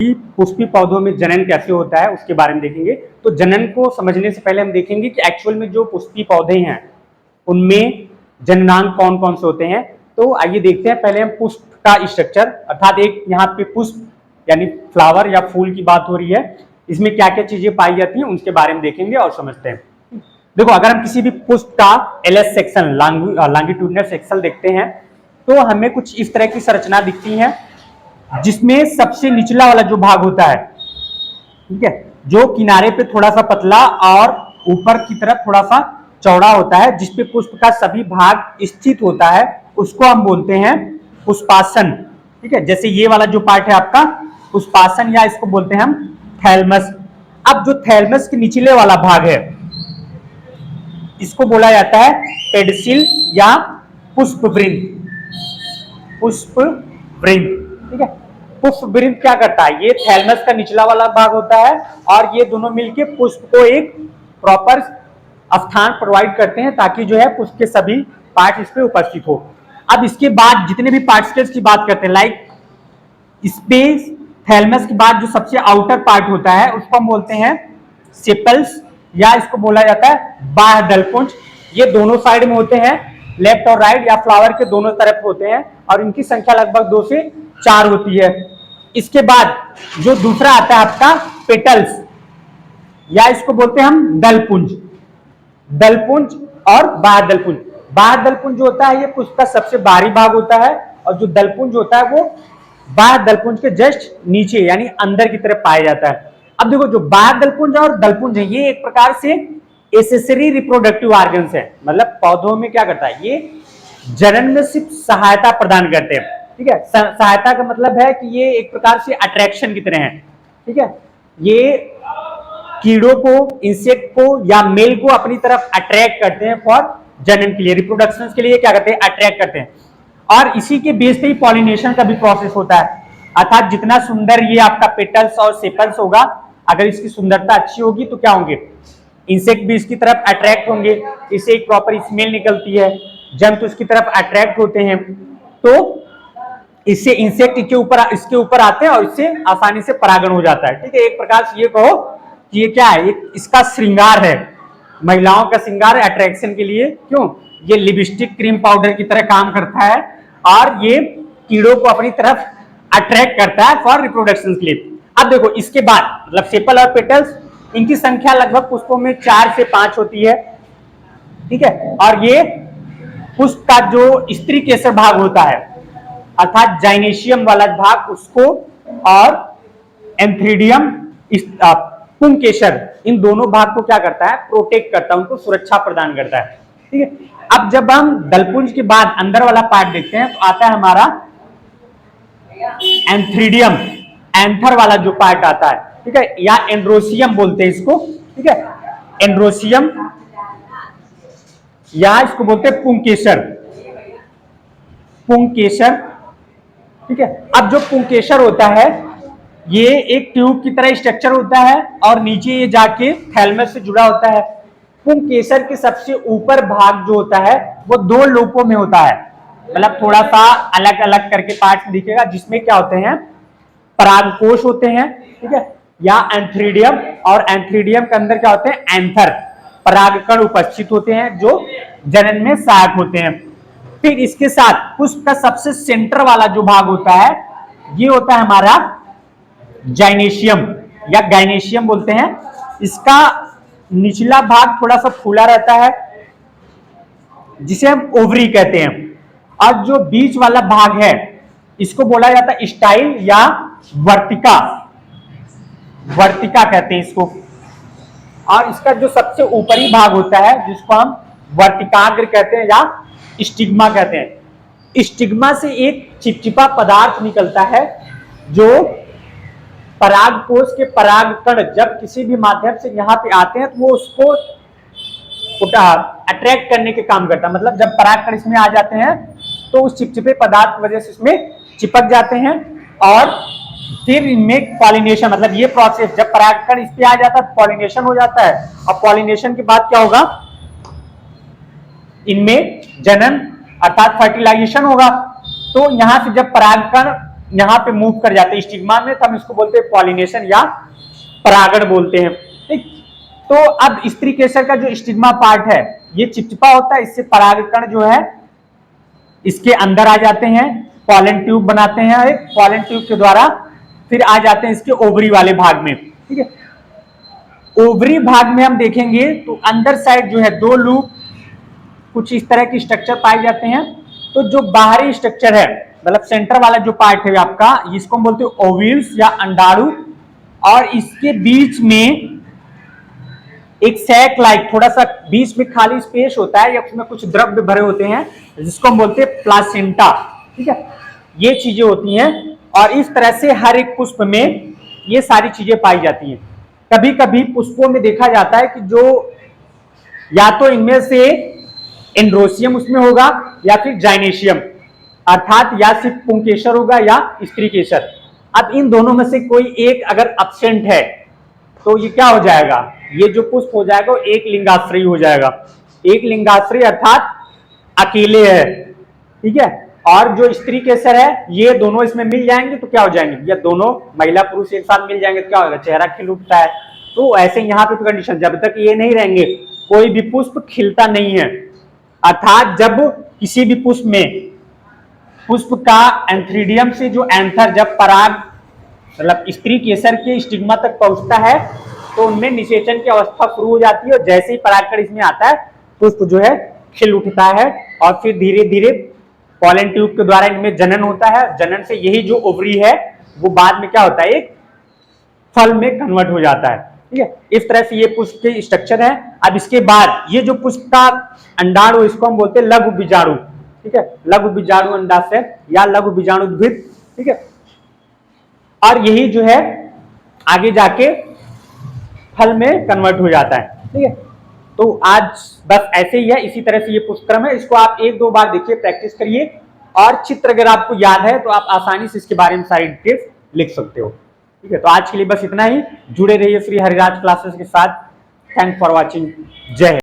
कि पुष्पी पौधों में जनन कैसे होता है उसके बारे में देखेंगे। तो जनन को समझने से पहले हम देखेंगे कि एक्चुअल में जो पुष्पी पौधे हैं उनमें जननांग कौन कौन से होते हैं। तो आइए देखते हैं। पहले हम पुष्प का स्ट्रक्चर, अर्थात एक यहाँ पे पुष्प यानी फ्लावर या फूल की बात हो रही है, इसमें क्या क्या चीजें पाई जाती हैं उसके बारे में देखेंगे और समझते हैं। देखो, अगर हम किसी भी पुष्प का एलएस सेक्शन, लॉन्गिट्यूडिनल सेक्शन देखते हैं तो हमें कुछ इस तरह की संरचना दिखती है, जिसमें सबसे निचला वाला जो भाग होता है, ठीक है, जो किनारे पे थोड़ा सा पतला और ऊपर की तरफ थोड़ा सा चौड़ा होता है, जिसपे पुष्प का सभी भाग स्थित होता है, उसको हम बोलते हैं पुष्पासन। ठीक है, जैसे ये वाला जो पार्ट है आपका पुष्पासन, या इसको बोलते हैं हम थैलमस। अब जो थैलमस के निचले वाला भाग है इसको बोला जाता है पेडिसिल या पुष्पवृंत। पुष्पवृंत, ठीक है। पुष्पवृंत क्या करता है, ये थैलमस का निचला वाला भाग होता है और ये दोनों मिलकर पुष्प को एक प्रॉपर स्थान प्रोवाइड करते हैं ताकि जो है पुष्प के सभी पार्ट इस पे उपस्थित हो। अब इसके बाद जितने भी पार्टिकल्स की बात करते हैं, लाइक स्पेस थैलमस के बाद जो सबसे आउटर पार्ट होता है उसको हम बोलते हैं सेपल्स, या इसको बोला जाता है बाह्य दलपुंज। ये दोनों साइड में होते हैं, लेफ्ट और राइट, या फ्लावर के दोनों तरफ होते हैं और इनकी संख्या लगभग 2 से 4 होती है। इसके बाद जो दूसरा आता है आपका पेटल्स, या इसको बोलते हैं हम दलपुंज। दलपुंज और बाह्य दलपुंज। बाह्य दलपुंज जो होता है ये पुष्प का सबसे बाहरी भाग होता है, और जो दलपुंज होता है वो बाह्य दलपुंज के जस्ट नीचे यानी अंदर की तरफ पाया जाता है। अब देखो, जो बाह्य दलपुंज और दलपुंज है ये एक प्रकार से एसेसरी रिप्रोडक्टिव ऑर्गन्स है, मतलब पौधों में क्या करता है, ये जनन में सिर्फ सहायता प्रदान करते हैं। ठीक है, सहायता का मतलब है कि ये एक प्रकार से अट्रैक्शन की तरह है। ठीक है, ये कीड़ों को, इंसेक्ट को या मेल को अपनी तरफ अट्रैक्ट करते हैं फॉर जनन के लिए, रिप्रोडक्शन के लिए क्या करते हैं, अट्रैक्ट करते हैं। और इसी के बेस पे ही पॉलिनेशन का भी प्रोसेस होता है, अर्थात जितना सुंदर ये आपका पेटल्स और सेपल्स होगा, अगर इसकी सुंदरता अच्छी होगी तो क्या होंगे, इंसेक्ट भी इसकी तरफ अट्रैक्ट होंगे, इससे एक प्रॉपर स्मेल निकलती है, जंतु इसकी तरफ अट्रैक्ट होते हैं, तो इससे इंसेक्ट इसके ऊपर आते हैं और इससे आसानी से परागण हो जाता है। ठीक है, एक प्रकार से ये कहो कि ये क्या है, इसका श्रृंगार है, महिलाओं का श्रृंगार है अट्रैक्शन के लिए। क्यों, ये लिपस्टिक क्रीम पाउडर की तरह काम करता है और ये कीड़ों को अपनी तरफ अट्रैक्ट करता है फॉर रिप्रोडक्शन के लिए। अब देखो, इसके बाद मतलब सेपल और पेटल्स, इनकी संख्या लगभग पुष्पों में 4 से 5 होती है। ठीक है, और ये पुष्प का जो स्त्री केसर भाग होता है, अर्थात जाइनेशियम वाला भाग, उसको और एंथ्रीडियम पुंकेसर, इन दोनों भाग को क्या करता है, प्रोटेक्ट करता है, उनको सुरक्षा प्रदान करता है। ठीक है, अब जब हम दलपुंज के बाद अंदर वाला पार्ट देखते हैं तो आता है हमारा एंथ्रीडियम, एंथर वाला जो पार्ट आता है। ठीक है, या एंड्रोसियम बोलते हैं इसको। ठीक है, एंड्रोसियम या इसको बोलते हैं पुंकेसर। पुंकेसर, ठीक है। अब जो पुंकेसर होता है ये एक ट्यूब की तरह स्ट्रक्चर होता है और नीचे ये जाके थैलमस से जुड़ा होता है। पुंकेसर के सबसे ऊपर भाग जो होता है वो 2 लूपों में होता है, मतलब थोड़ा सा अलग अलग करके पार्ट्स दिखेगा, जिसमें क्या होते हैं, परागकोश होते हैं। ठीक है, या एंथ्रीडियम, और एंथ्रीडियम के अंदर क्या होते हैं, एंथर, परागकण उपस्थित होते हैं जो जनन में सहायक होते हैं। फिर इसके साथ पुष्प का सबसे सेंटर वाला जो भाग होता है ये होता है हमारा जाइनेशियम या गाइनेशियम बोलते हैं। इसका निचला भाग थोड़ा सा फूला रहता है जिसे हम ओवरी कहते हैं, और जो बीच वाला भाग है इसको बोला जाता है स्टाइल या वर्तिका, वर्तिका कहते हैं इसको। और इसका जो सबसे ऊपरी भाग होता है जिसको हम वर्तिकाग्र कहते हैं या स्टिग्मा कहते हैं। स्टिग्मा से एक चिपचिपा पदार्थ निकलता है जो परागकोश के परागकण जब किसी भी माध्यम से यहाँ पे आते हैं तो वो उसको अट्रैक्ट करने के काम करता है। मतलब जब परागकण इसमें आ जाते हैं तो उस चिपचिपे पदार्थ की वजह से इसमें चिपक जाते हैं, और फिर इनमें पॉलिनेशन, मतलब ये प्रोसेस जब परागकण इस पे आ जाता है पॉलिनेशन हो जाता है, और पॉलिनेशन के बाद क्या होगा, इनमें जनन अर्थात फर्टिलाइजेशन होगा। तो यहां से जब परागकण यहाँ पे मूव कर जाते हैं स्टिग्मा में, तो हम इसको बोलते हैं पॉलिनेशन या परागण बोलते हैं। ठीक, तो अब स्त्री केसर का जो स्टिग्मा पार्ट है ये चिपचिपा होता है, इससे परागकण जो है इसके अंदर आ जाते हैं, पॉलन ट्यूब बनाते हैं, एक पॉलन ट्यूब के द्वारा फिर आ जाते हैं इसके ओवरी वाले भाग में। ठीक है, ओवरी भाग में हम देखेंगे तो अंदर साइड जो है दो लूप कुछ इस तरह की स्ट्रक्चर पाए जाते हैं। तो जो बाहरी स्ट्रक्चर है मतलब सेंटर वाला जो पार्ट है आपका, इसको हम बोलते हैं ओव्यूल्स या अंडाणु, और इसके बीच में एक सैक लाइक थोड़ा सा बीच में खाली स्पेस होता है या उसमें कुछ द्रव्य भरे होते हैं जिसको हम बोलते हैं प्लासेंटा। ठीक है, ये चीजें होती हैं और इस तरह से हर एक पुष्प में ये सारी चीजें पाई जाती हैं। कभी कभी पुष्पों में देखा जाता है कि जो या तो इनमें से एंड्रोसियम उसमें होगा या फिर जाइनेशियम, अर्थात या सिर्फ पुंकेसर होगा या स्त्री केसर। अब इन दोनों में से कोई एक अगर अब्सेंट है तो ये क्या हो जाएगा, ये जो पुष्प हो जाएगा वो एक लिंगाश्रयी हो जाएगा। एक लिंगाश्रयी अर्थात अकेले है। ठीक है, और जो स्त्री केसर है ये दोनों इसमें मिल जाएंगे तो क्या हो जाएंगे, या दोनों महिला पुरुष एक साथ मिल जाएंगे तो क्या होगा, चेहरा खिल उठता है। तो ऐसे यहाँ पे कंडीशन, जब तक ये नहीं रहेंगे कोई भी पुष्प खिलता नहीं है। अर्थात जब किसी भी पुष्प में पुष्प का एंथ्रीडियम से जो एंथर जब पराग मतलब स्त्री केसर के स्टिग्मा तक पहुंचता है तो उनमें निषेचन की अवस्था शुरू हो जाती है, और जैसे ही परागकण इसमें आता है पुष्प जो है खिल उठता है और फिर धीरे धीरे पॉलन ट्यूब के द्वारा इनमें जनन होता है। जनन से यही जो ओवरी है वो बाद में क्या होता है, एक फल में कन्वर्ट हो जाता है। ठीक है, इस तरह से ये पुष्प के स्ट्रक्चर है। अब इसके बाद ये जो पुष्प का अंडाणु इसको हम बोलते हैं लघु बीजाणु। ठीक है, लघु बीजाणु अंडाशय या लघु बीजाणु उद्भिद। ठीक है, और यही जो है आगे जाके फल में कन्वर्ट हो जाता है। ठीक है, तो आज बस ऐसे ही है, इसी तरह से ये पुष्पक्रम है। इसको आप एक दो बार देखिए, प्रैक्टिस करिए, और चित्र अगर आपको याद है तो आप आसानी से इसके बारे में सारी डिटेल्स लिख सकते हो। ठीक है, तो आज के लिए बस इतना ही। जुड़े रहिए श्री हरिराज क्लासेस के साथ। Thanks for watching. जय हिंद।